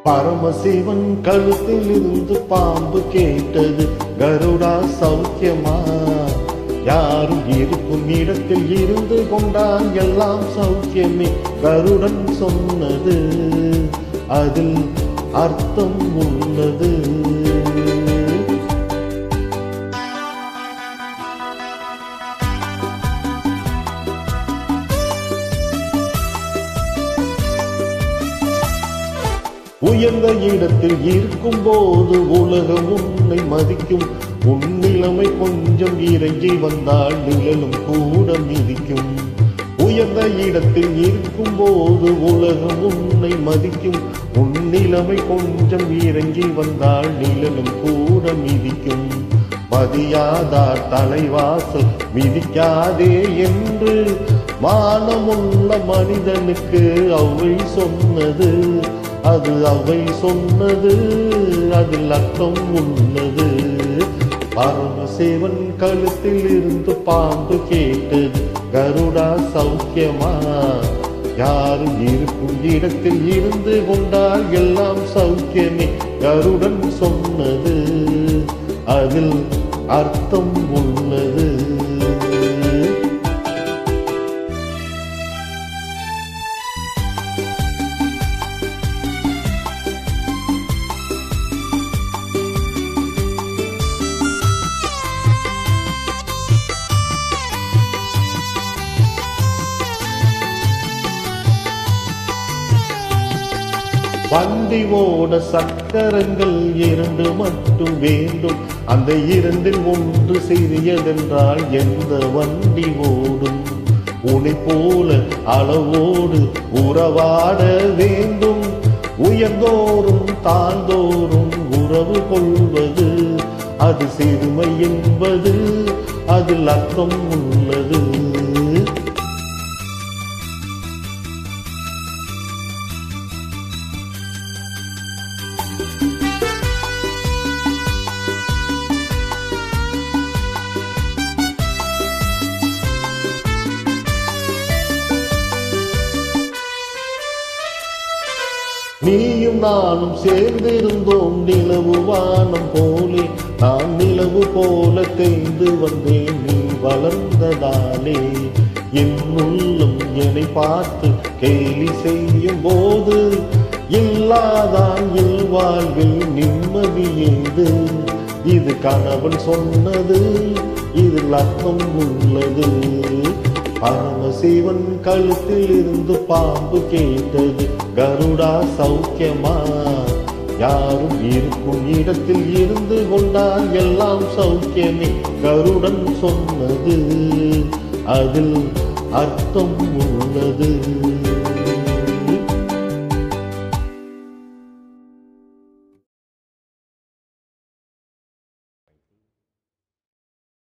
பரமசிவன் கழுத்தில் இருந்து பாம்பு கேட்டது, கருடா சௌக்கியமா? யாரும் இருக்கும் இடத்தில் இருந்து கொண்டால் எல்லாம் சௌக்கியமே. கருடன் சொன்னது, அதில் அர்த்தம் உள்ளது. உயர்ந்த இடத்தில் இருக்கும் போது உலகம் உன்னை மதிக்கும். உன் நிலைமை கொஞ்சம் இறங்கி வந்தால் நிழலும் கூட மிதிக்கும். உயர்ந்த இடத்தில் இருக்கும் போது உலகம் உன்னை மதிக்கும். உன் நிலைமை கொஞ்சம் இறங்கி வந்தால் நிழலும் கூட மிதிக்கும். மதியாதார் தலைவாசல் மிதிக்காதே என்று மானமுள்ள மனிதனுக்கு அவை சொன்னது. அது அவை சொன்னது, அதில் அர்த்தம் உள்ளது. பரமசிவன் கழுத்தில் இருந்து பாம்பு கேட்டது, கருடா சௌக்கியமா? யாரும் இருக்கும் இடத்தில் இருந்து கொண்டால் எல்லாம் சௌக்கியமே. கருடன் சொன்னது, அதில் அர்த்தம் உள்ளது. வண்டி ஓட சக்கரங்கள் 2 மட்டும் வேண்டும். அந்த 2இல் ஒன்று சிறியதென்றால் எந்த வண்டி ஓடும்? உனை போல அளவோடு உறவாட வேண்டும். உயர்ந்தோறும் தாழ்ந்தோறும் உறவு கொள்வது, அது சிறுமை என்பது, அதில் அர்த்தம் உள்ளது. நீயும் நானும் சேர்ந்திருந்தோம் நிலவு வானம் போலே. நான் நிலவு போல தேய்ந்து வந்தேன் நீ வளர்ந்ததாலே. என் உள்ளம் என்னை பார்த்து கேலி செய்யும் போது, இல்லாதான் இல்வாழ்வில் நிம்மதி ஏது? இது கணவன் சொன்னது, இதில் அர்த்தம் உள்ளது. பரமசிவன் கழுத்தில் இருந்து பாம்பு கேட்டது, கருடா சௌக்கியமா? யாரும் இருக்கும் இடத்தில் இருந்து கொண்டால் எல்லாம் சௌக்கியமே. கருடன் சொன்னது, அதில் அர்த்தம் உள்ளது.